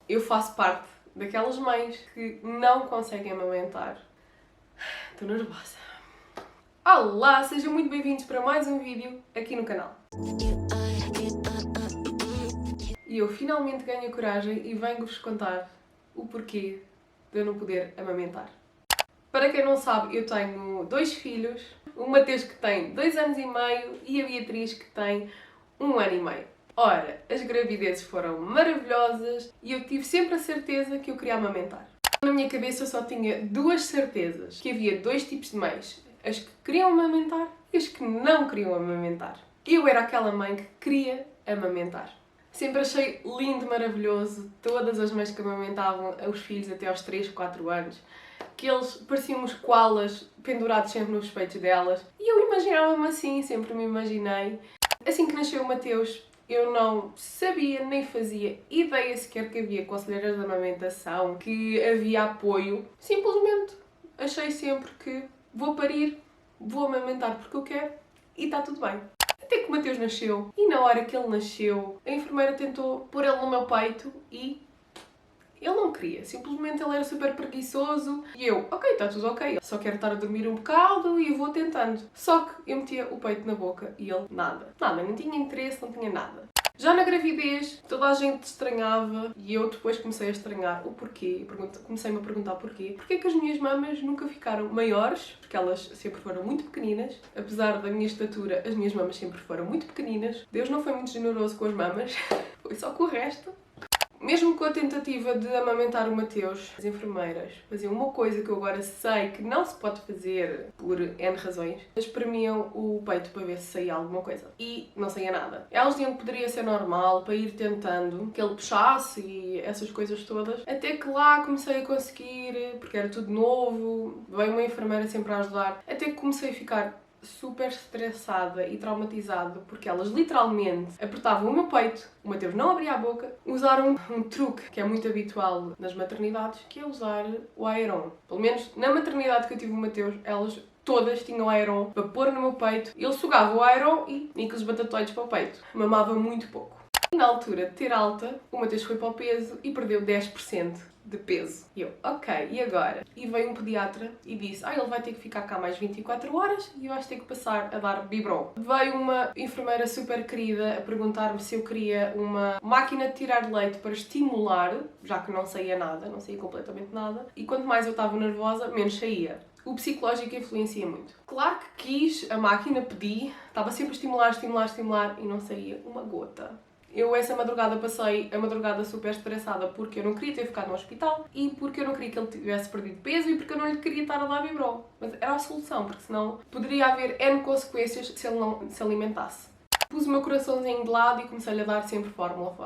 Eu faço parte daquelas mães que não conseguem amamentar. Estou nervosa. Olá, sejam muito bem-vindos para mais um vídeo aqui no canal. E eu finalmente ganho a coragem e venho-vos contar o porquê de eu não poder amamentar. Para quem não sabe, eu tenho 2 filhos, o Mateus que tem 2 anos e meio e a Beatriz que tem 1 ano e meio. Ora, as gravidezes foram maravilhosas e eu tive sempre a certeza que eu queria amamentar. Na minha cabeça eu só tinha 2 certezas, que havia 2 tipos de mães, as que queriam amamentar e as que não queriam amamentar. Eu era aquela mãe que queria amamentar. Sempre achei lindo, maravilhoso, todas as mães que amamentavam os filhos até aos 3, 4 anos, que eles pareciam uns koalas pendurados sempre nos peitos delas. E eu imaginava-me assim, sempre me imaginei. Assim que nasceu o Mateus, eu não sabia nem fazia ideia sequer que havia conselheiras de amamentação, que havia apoio. Simplesmente achei sempre que vou parir, vou amamentar porque eu quero e está tudo bem. Até que o Mateus nasceu e na hora que ele nasceu, a enfermeira tentou pôr ele no meu peito e ele não queria, simplesmente ele era super preguiçoso e eu, ok, está tudo ok, só quero estar a dormir um bocado e vou tentando. Só que eu metia o peito na boca e ele nada, não tinha interesse, não tinha nada. Já na gravidez, toda a gente estranhava e eu depois comecei a estranhar o porquê. Comecei-me a perguntar porquê. Porquê que as minhas mamas nunca ficaram maiores? Porque elas sempre foram muito pequeninas. Apesar da minha estatura, as minhas mamas sempre foram muito pequeninas. Deus não foi muito generoso com as mamas, foi só com o resto. Mesmo com a tentativa de amamentar o Mateus, as enfermeiras faziam uma coisa que eu agora sei que não se pode fazer por N razões. Espremiam o peito para ver se saía alguma coisa. E não saía nada. Elas diziam que poderia ser normal para ir tentando, que ele puxasse e essas coisas todas. Até que lá comecei a conseguir, porque era tudo novo, veio uma enfermeira sempre a ajudar. Até que comecei a ficar super estressada e traumatizada porque elas literalmente apertavam o meu peito, o Mateus não abria a boca, usaram um truque que é muito habitual nas maternidades, que é usar o Aeron. Pelo menos na maternidade que eu tive o Mateus, elas todas tinham Aeron para pôr no meu peito, ele sugava o Aeron e aqueles batatoides para o peito. Mamava muito pouco. E na altura de ter alta, o Mateus foi para o peso e perdeu 10% de peso. E eu, ok, e agora? E veio um pediatra e disse, ele vai ter que ficar cá mais 24 horas e vais ter que passar a dar biberon. Veio uma enfermeira super querida a perguntar-me se eu queria uma máquina de tirar leite para estimular, já que não saía nada, não saía completamente nada, e quanto mais eu estava nervosa, menos saía. O psicológico influencia muito. Claro que quis, a máquina pedi, estava sempre a estimular e não saía uma gota. Eu essa madrugada passei a madrugada super estressada porque eu não queria ter ficado no hospital e porque eu não queria que ele tivesse perdido peso e porque eu não lhe queria estar a dar biberon. Mas era a solução, porque senão poderia haver N consequências se ele não se alimentasse. Pus o meu coraçãozinho de lado e comecei-lhe a dar sempre fórmula.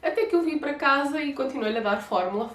Até que eu vim para casa e continuei-lhe a dar fórmula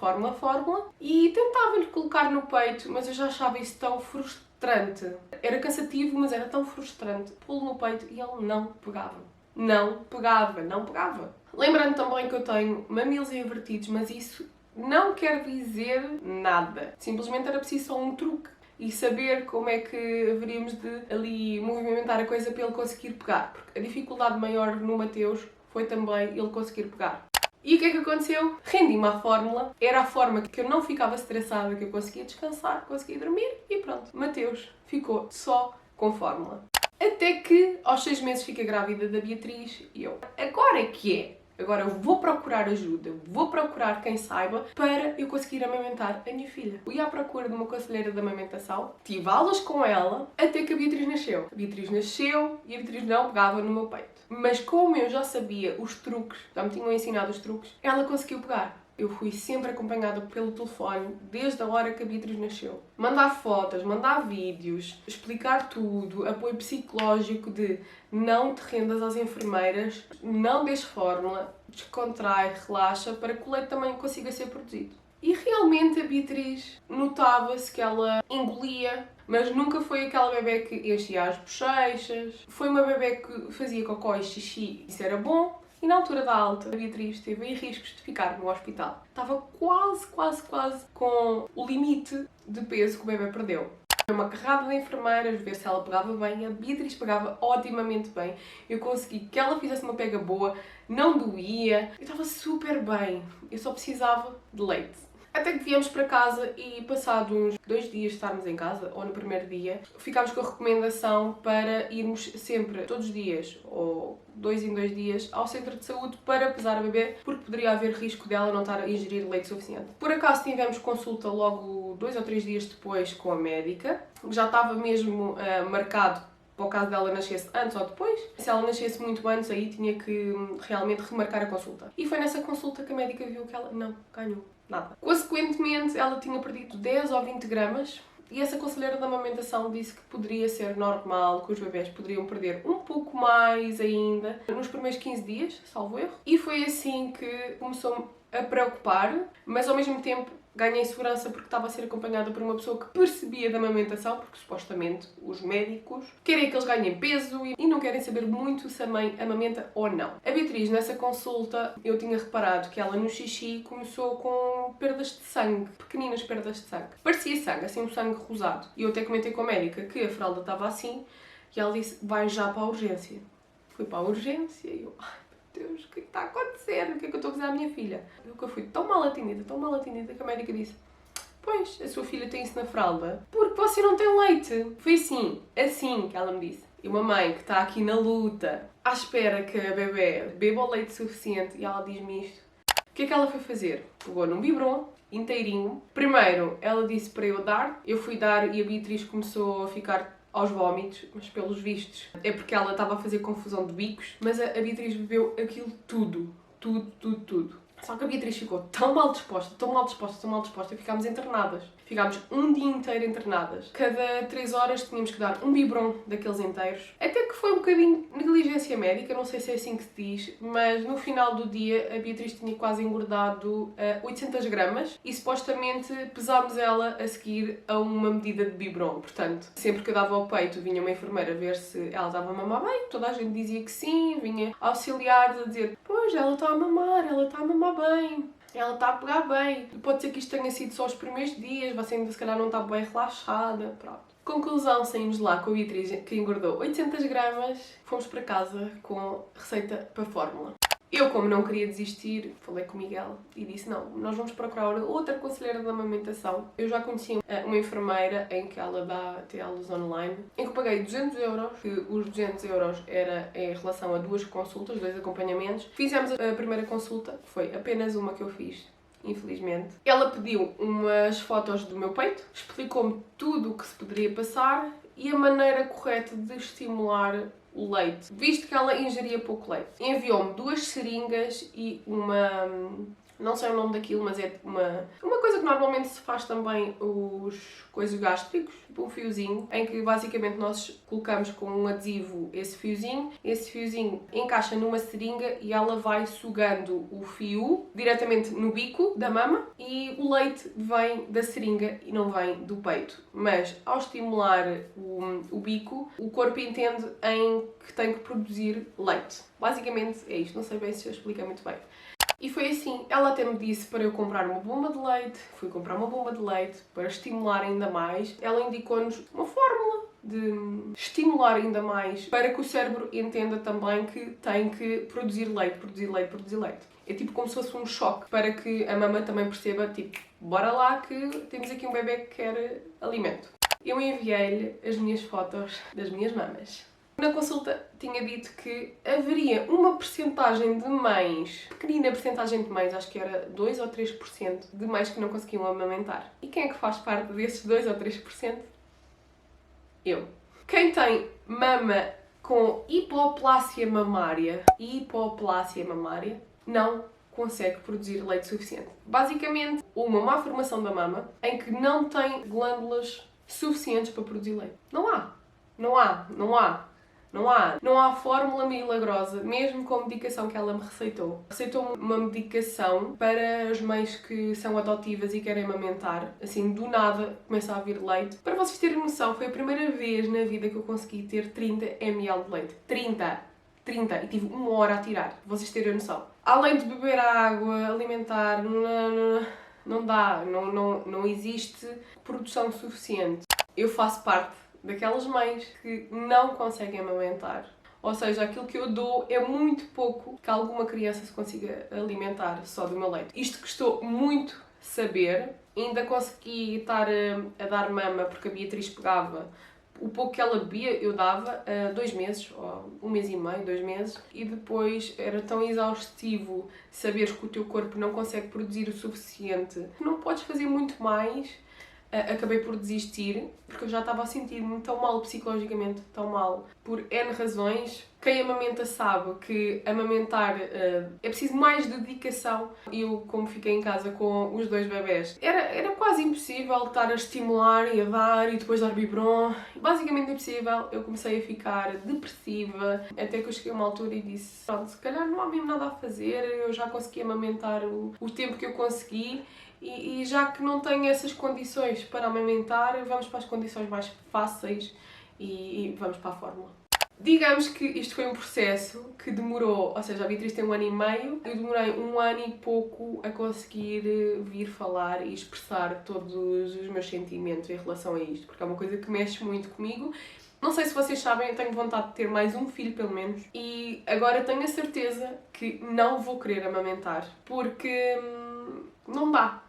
e tentava-lhe colocar no peito, mas eu já achava isso tão frustrante. Era cansativo, mas era tão frustrante. Pô-lo no peito e ele não pegava. Não pegava. Lembrando também que eu tenho mamilos invertidos, mas isso não quer dizer nada. Simplesmente era preciso só um truque e saber como é que haveríamos de ali movimentar a coisa para ele conseguir pegar. Porque a dificuldade maior no Mateus foi também ele conseguir pegar. E o que é que aconteceu? Rendi-me à fórmula. Era a forma que eu não ficava estressada, que eu conseguia descansar, conseguia dormir e pronto. Mateus ficou só com fórmula. Até que aos 6 meses fica grávida da Beatriz e eu, agora é que é? Agora eu vou procurar ajuda, vou procurar quem saiba para eu conseguir amamentar a minha filha. Fui à procura de uma conselheira de amamentação, tive aulas com ela, até que a Beatriz nasceu. A Beatriz nasceu e a Beatriz não pegava no meu peito. Mas como eu já sabia os truques, já me tinham ensinado os truques, ela conseguiu pegar. Eu fui sempre acompanhada pelo telefone desde a hora que a Beatriz nasceu. Mandar fotos, mandar vídeos, explicar tudo, apoio psicológico de não te rendas às enfermeiras, não dês fórmula, descontrai, relaxa, para que o leite também consiga ser produzido. E realmente a Beatriz notava-se que ela engolia, mas nunca foi aquela bebê que enchia as bochechas. Foi uma bebê que fazia cocó e xixi, isso era bom. E na altura da alta, a Beatriz esteve em riscos de ficar no hospital. Estava quase com o limite de peso que o bebê perdeu. Foi uma carrada de enfermeiras, ver se ela pegava bem. A Beatriz pegava otimamente bem. Eu consegui que ela fizesse uma pega boa. não doía, eu estava super bem, eu só precisava de leite. Até que viemos para casa e, passado uns 2 dias de estarmos em casa, ou no primeiro dia, ficámos com a recomendação para irmos sempre, todos os dias, ou 2 em 2 dias, ao centro de saúde para pesar a bebê, porque poderia haver risco dela não estar a ingerir leite suficiente. Por acaso tivemos consulta logo 2 ou 3 dias depois com a médica, já estava mesmo marcado para o caso dela nascesse antes ou depois. Se ela nascesse muito antes, aí tinha que realmente remarcar a consulta. E foi nessa consulta que a médica viu que ela não ganhou nada. Consequentemente, ela tinha perdido 10 ou 20 gramas e essa conselheira da amamentação disse que poderia ser normal, que os bebés poderiam perder um pouco mais ainda nos primeiros 15 dias, salvo erro. E foi assim que começou-me a preocupar, mas ao mesmo tempo ganhei segurança porque estava a ser acompanhada por uma pessoa que percebia da amamentação, porque supostamente os médicos querem que eles ganhem peso e não querem saber muito se a mãe amamenta ou não. A Beatriz, nessa consulta, eu tinha reparado que ela no xixi começou com perdas de sangue, pequeninas perdas de sangue. Parecia sangue, assim um sangue rosado. E eu até comentei com a médica que a fralda estava assim e ela disse, vai já para a urgência. Fui para a urgência e eu... Deus, o que está a acontecer? O que é que eu estou a fazer à minha filha? Eu fui tão mal atendida que a médica disse, pois, a sua filha tem isso na fralda porque você não tem leite. Foi assim que ela me disse. E uma mãe que está aqui na luta, à espera que a bebê beba o leite suficiente e ela diz-me isto. O que é que ela foi fazer? Pegou num biberon inteirinho. Primeiro, ela disse para eu dar. Eu fui dar e a Beatriz começou a ficar aos vómitos, mas pelos vistos é porque ela estava a fazer confusão de bicos, mas a Beatriz bebeu aquilo tudo. Só que a Beatriz ficou tão mal disposta, ficámos internadas. Ficámos um dia inteiro internadas. Cada 3 horas tínhamos que dar um biberon daqueles inteiros. Até que foi um bocadinho negligência médica, não sei se é assim que se diz, mas no final do dia a Beatriz tinha quase engordado 800 gramas e supostamente pesámos ela a seguir a uma medida de biberon. Portanto, sempre que eu dava ao peito vinha uma enfermeira ver se ela estava a mamar bem, toda a gente dizia que sim, vinha auxiliares a dizer, pois, ela está a mamar bem. Ela está a pegar bem. Pode ser que isto tenha sido só os primeiros dias, você ainda se calhar não está bem relaxada. Pronto. Conclusão, saímos de lá com a Beatriz, que engordou 800 gramas. Fomos para casa com receita para fórmula. Eu, como não queria desistir, falei com o Miguel e disse, não, nós vamos procurar outra conselheira de amamentação. Eu já conheci uma enfermeira em que ela dá até aulas online, em que eu paguei 200 euros, que os 200 euros era em relação a 2 consultas, 2 acompanhamentos. Fizemos a primeira consulta, foi apenas uma que eu fiz, infelizmente. Ela pediu umas fotos do meu peito, explicou-me tudo o que se poderia passar e a maneira correta de estimular o leite, visto que ela ingeria pouco leite. Enviou-me 2 seringas e uma... não sei o nome daquilo, mas é uma coisa que normalmente se faz também os coisas gástricos, tipo um fiozinho, em que basicamente nós colocamos com um adesivo esse fiozinho encaixa numa seringa e ela vai sugando o fio diretamente no bico da mama e o leite vem da seringa e não vem do peito. Mas ao estimular o bico, o corpo entende que tem que produzir leite. Basicamente é isto, não sei bem se eu expliquei muito bem. E foi assim, ela até me disse para eu comprar uma bomba de leite, fui comprar uma bomba de leite para estimular ainda mais. Ela indicou-nos uma fórmula de estimular ainda mais para que o cérebro entenda também que tem que produzir leite. É tipo como se fosse um choque para que a mama também perceba, tipo, bora lá que temos aqui um bebê que quer alimento. Eu enviei-lhe as minhas fotos das minhas mamas. Na consulta tinha dito que haveria uma percentagem de mães, pequenina percentagem de mães, acho que era 2 ou 3% de mães que não conseguiam amamentar. E quem é que faz parte desses 2 ou 3%? Eu. Quem tem mama com hipoplásia mamária não consegue produzir leite suficiente. Basicamente, uma má formação da mama em que não tem glândulas suficientes para produzir leite. Não há fórmula milagrosa, mesmo com a medicação que ela me receitou. Receitou-me uma medicação para as mães que são adotivas e querem amamentar. Assim, do nada, começa a vir leite. Para vocês terem noção, foi a primeira vez na vida que eu consegui ter 30 ml de leite. 30! E tive 1 hora a tirar, para vocês terem noção. Além de beber água, alimentar, não dá, não existe produção suficiente. Eu faço parte daquelas mães que não conseguem amamentar Ou seja, aquilo que eu dou é muito pouco que alguma criança se consiga alimentar só do meu leite. Isto custou muito saber. Ainda consegui estar a dar mama porque a Beatriz pegava. O pouco que ela bebia eu dava 2 meses, ou 1 mês e meio, 2 meses, e depois era tão exaustivo saberes que o teu corpo não consegue produzir o suficiente, que não podes fazer muito mais. Acabei por desistir, porque eu já estava a sentir-me tão mal psicologicamente, tão mal, por N razões. Quem amamenta sabe que amamentar é preciso mais dedicação. Eu, como fiquei em casa com os 2 bebés, era quase impossível estar a estimular e a dar e depois dar biberon. Basicamente impossível. Eu comecei a ficar depressiva, até que eu cheguei a uma altura e disse: pronto, se calhar não há mesmo nada a fazer, eu já consegui amamentar o tempo que eu consegui. E já que não tenho essas condições para amamentar, vamos para as condições mais fáceis e vamos para a fórmula. Digamos que isto foi um processo que demorou, ou seja, a Beatriz tem 1 ano e meio, eu demorei 1 ano e pouco a conseguir vir falar e expressar todos os meus sentimentos em relação a isto, porque é uma coisa que mexe muito comigo. Não sei se vocês sabem, eu tenho vontade de ter mais um filho pelo menos, e agora tenho a certeza que não vou querer amamentar, porque não dá.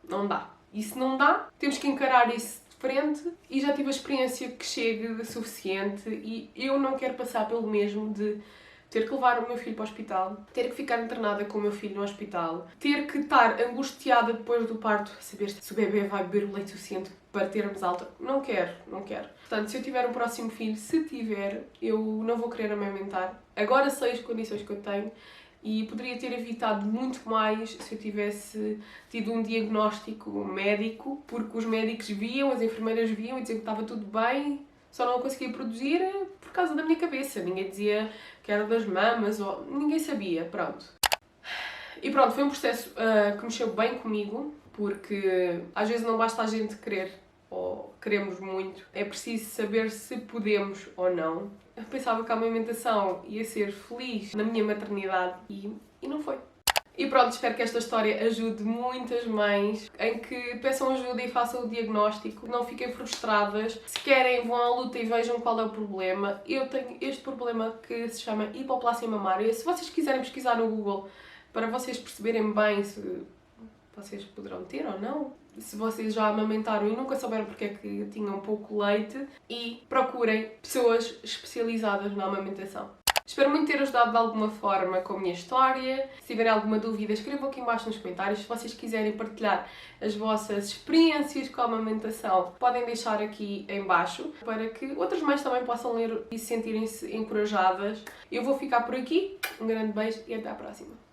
E se não dá, temos que encarar isso de frente, e já tive a experiência que chegue de suficiente e eu não quero passar pelo mesmo de ter que levar o meu filho para o hospital, ter que ficar internada com o meu filho no hospital, ter que estar angustiada depois do parto, saber se o bebê vai beber o leite suficiente para termos alta. Não quero. Portanto, se eu tiver um próximo filho, se tiver, eu não vou querer amamentar. Agora sei as condições que eu tenho. E poderia ter evitado muito mais se eu tivesse tido um diagnóstico médico, porque os médicos viam, as enfermeiras viam e diziam que estava tudo bem, só não conseguia produzir por causa da minha cabeça. Ninguém dizia que era das mamas, ou ninguém sabia, pronto. E pronto, foi um processo que mexeu bem comigo, porque às vezes não basta a gente querer, ou queremos muito, é preciso saber se podemos ou não. Eu pensava que a amamentação ia ser feliz na minha maternidade e não foi. E pronto, espero que esta história ajude muitas mães em que peçam ajuda e façam o diagnóstico, não fiquem frustradas. Se querem, vão à luta e vejam qual é o problema. Eu tenho este problema que se chama hipoplasia mamária. Se vocês quiserem pesquisar no Google para vocês perceberem bem se vocês poderão ter ou não, se vocês já amamentaram e nunca souberam porque é que tinham pouco leite, e procurem pessoas especializadas na amamentação. Espero muito ter ajudado de alguma forma com a minha história. Se tiverem alguma dúvida, escrevam aqui embaixo nos comentários. Se vocês quiserem partilhar as vossas experiências com a amamentação, podem deixar aqui em baixo para que outras mães também possam ler e sentirem-se encorajadas. Eu vou ficar por aqui. Um grande beijo e até à próxima.